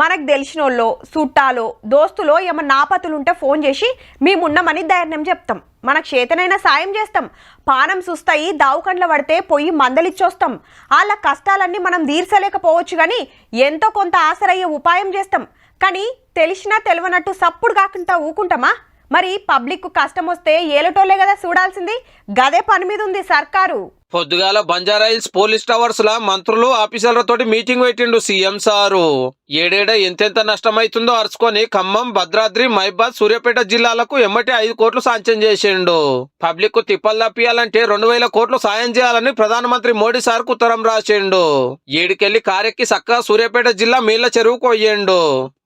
మనకు తెలిసినోళ్ళో చుట్టాలో దోస్తులో ఏమన్నా ఆపతులుంటే ఫోన్ చేసి మేమున్నామని ధైర్యం చెప్తాం. మనకు చేతనైనా సాయం చేస్తాం. పానం సుస్తాయి దావుకండ్ల పడితే పొయ్యి మందలిచ్చొస్తాం. వాళ్ళ కష్టాలన్నీ మనం తీర్చలేకపోవచ్చు కానీ ఎంతో కొంత ఆసరయ్యే ఉపాయం చేస్తాం. కానీ తెలిసినా తెలియనట్టు సప్పుడు కాకుండా ఊకుంటామా? మరి పబ్లిక్ కష్టం వస్తే ఏలటోళ్లే కదా చూడాల్సింది. గదే పని మీద ఉంది సర్కారు. పొద్దుగాల బంజారాయిల్స్ పోలీస్ టవర్స్ లా మంత్రులు ఆఫీసర్లతోటి మీటింగ్ పెట్టిండు సీఎం సారు. ఏడేడ ఎంతెంత నష్టమైతుందో అరుచుకొని ఖమ్మం, భద్రాద్రి, మైబాద్, సూర్యాపేట జిల్లాలకు ఎమ్మటి 5 కోట్లు సాంక్షన్ చేసిండు. పబ్లిక్ కు తిప్పలు తప్పియాలంటే 2000 కోట్లు సాయం చేయాలని ప్రధానమంత్రి మోడీ సార్ కు ఉత్తరం రాసిండు. ఏడుకెళ్లి కారెక్కి సక్క సూర్యాపేట జిల్లా మీళ్ల చెరువుకు పోయిండు.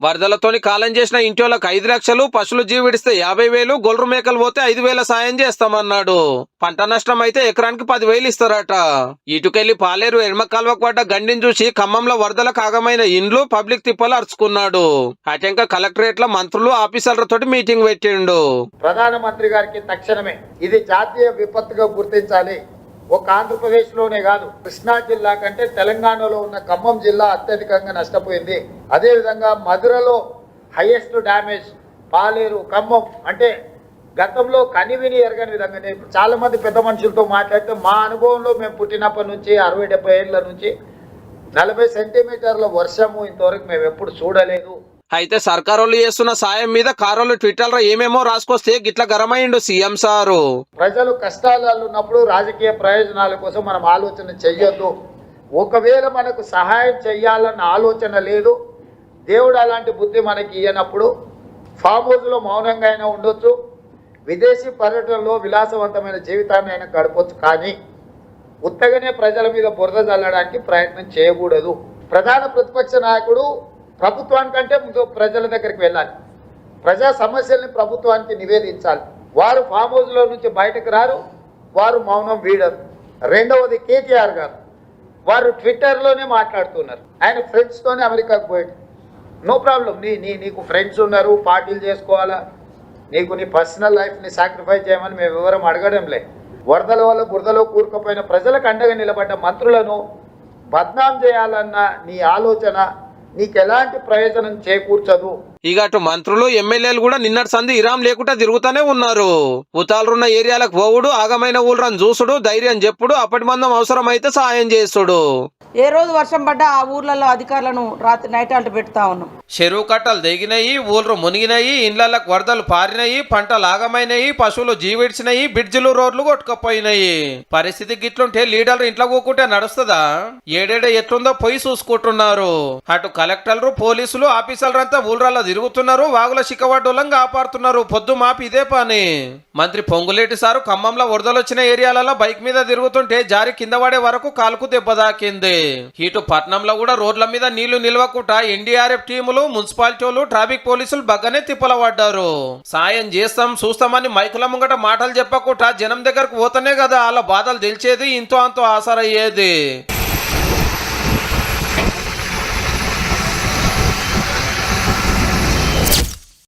వరదలతోని కాలం చేసిన ఇంటోళ్ళకి 5 లక్షలు, పశువులు జీవిడిస్తే 50,000, గొల్లు మేకలు పోతే 5,000 సాయం చేస్తామన్నాడు. పంట నష్టం అయితే ఎకరానికి 10,000 ఇస్తారట. ఇటుకెళ్లి పాలేరు ఎడమ కాల్వకు పడ్డ గండిని చూసి ఖమ్మంలో వరదలకు ఆగమైన ఇండ్లు పబ్లిక్ తిప్పలు అరుచుకున్నాడు. అటెంక కలెక్టరేట్ లో మంత్రులు ఆఫీసర్లతో మీటింగ్ పెట్టిండు. ప్రధానమంత్రి గారికి తక్షణమే ఇది జాతీయ విపత్తుగా గుర్తించాలి. ఒక ఆంధ్రప్రదేశ్ లోనే కాదు, కృష్ణా జిల్లా కంటే తెలంగాణలో ఉన్న ఖమ్మం జిల్లా అత్యధికంగా నష్టపోయింది. అదేవిధంగా మధురలో హైయెస్ట్ డ్యామేజ్, పాలేరు, ఖమ్మం అంటే గతంలో కనివిని ఎరగని విధంగానే. చాలా మంది పెద్ద మనుషులతో మాట్లాడితే మా అనుభవంలో మేము పుట్టినప్పటి నుంచి 60-70 ఏళ్ల నుంచి 40 సెంటీమీటర్ల వర్షము ఇంతవరకు మేము ఎప్పుడు చూడలేదు. అయితే సర్కారోళ్ళు చేస్తున్న సాయం మీద కారోళ్ళు ట్విట్టర్ లో ఏమేమో రాసుకొస్తే గిట్ల గరమైండు సీఎం సారు. ప్రజలు కష్టాలలో ఉన్నప్పుడు రాజకీయ ప్రయోజనాల కోసం మనం ఆలోచన చెయ్యొద్దు. ఒకవేళ మనకు సహాయం చెయ్యాలన్న ఆలోచన లేదు, దేవుడు అలాంటి బుద్ధి మనకి ఇయ్యనప్పుడు ఫామ్ హౌస్ లో మౌనంగా అయినా ఉండొచ్చు, విదేశీ పర్యటనలో విలాసవంతమైన జీవితాన్ని అయినా గడపొచ్చు. కానీ ఉత్తగానే ప్రజల మీద బురద చల్లడానికి ప్రయత్నం చేయకూడదు. ప్రధాన ప్రతిపక్ష నాయకుడు ప్రభుత్వానికంటే ముందు ప్రజల దగ్గరికి వెళ్ళాలి. ప్రజా సమస్యల్ని ప్రభుత్వానికి నివేదించాలి. వారు ఫామ్ హౌస్ లో నుంచి బయటకు రారు, వారు మౌనం వీడరు. రెండవది కేటీఆర్ గారు, వారు ట్విట్టర్లోనే మాట్లాడుతున్నారు. ఆయన ఫ్రెండ్స్తోనే అమెరికాకు పోయాడు. నో ప్రాబ్లం, నీకు ఫ్రెండ్స్ ఉన్నారు, పార్టీలు చేసుకోవాలా, నీకు నీ పర్సనల్ లైఫ్ని సాక్రిఫైస్ చేయమని మేము వివరం అడగడం లే. వరదల వల్ల బురదలో కూరుకుపోయిన ప్రజలకు అండగా నిలబడ్డ మంత్రులను బద్నాం చేయాలన్న నీ ఆలోచన నీకు ఎలాంటి ప్రయోజనం చేకూర్చదు. ఇక అటు మంత్రులు, ఎమ్మెల్యేలు కూడా నిన్నటి సంధి ఇరాం లేకుండా తిరుగుతూనే ఉన్నారు. ఉతాలున్న ఏరియాలకు పోవుడు, ఆగమైన ఊళ్ళని చూసుడు, ధైర్యం చెప్పుడు, అప్పటి మందం అవసరమైతే సాయం చేసుడు. ఏ రోజు వర్షం పడ్డా ఆ ఊర్లలో అధికారులను రాత్రి నైట్ ఆల్ట్ పెడతా ఉన్నాం. చెరువు కట్టలు దిగినాయి, ఊళ్ళు మునిగినాయి, ఇండ్లకు వరదలు పారినాయి, పంటలు ఆగమైనాయి, పశువులు జీవిడిచినాయి, బ్రిడ్జిలు రోడ్లు కొట్టుకపోయినాయి. పరిస్థితి గిట్లుంటే లీడర్లు ఇంట్లో కూకుంటే నడుస్తుందా? ఏడేడ ఎట్లుందో పోయి చూసుకుంటున్నారు. అటు కలెక్టర్లు, పోలీసులు, ఆఫీసర్లంతా ఊళ్ళల్లో తిరుగుతున్నారు, వాగుల చిక్కవడ్డోళ్ళం కాపాడుతున్నారు. పొద్దు మాపి ఇదే పని. మంత్రి పొంగులేటి సారు ఖమ్మంలో వరదలు వచ్చిన ఏరియాలలో బైక్ మీద తిరుగుతుంటే జారి కింద పడే వరకు కాలుకు దెబ్బ తాకింది. ఇటు పట్నంలో కూడా రోడ్ల మీద నీళ్లు నిల్వకుండా ఎన్డీఆర్ఎఫ్ టీములు, మున్సిపాలిటీలు, ట్రాఫిక్ పోలీసులు బగ్గనే తిప్పల పడ్డారు. సాయం చేస్తాం చూస్తామని మైకుల ముంగట మాటలు చెప్పకుండా జనం దగ్గరకు పోతేనే కదా వాళ్ళ బాధలు తెలిచేది, ఇంతో అంతో ఆసరయ్యేది.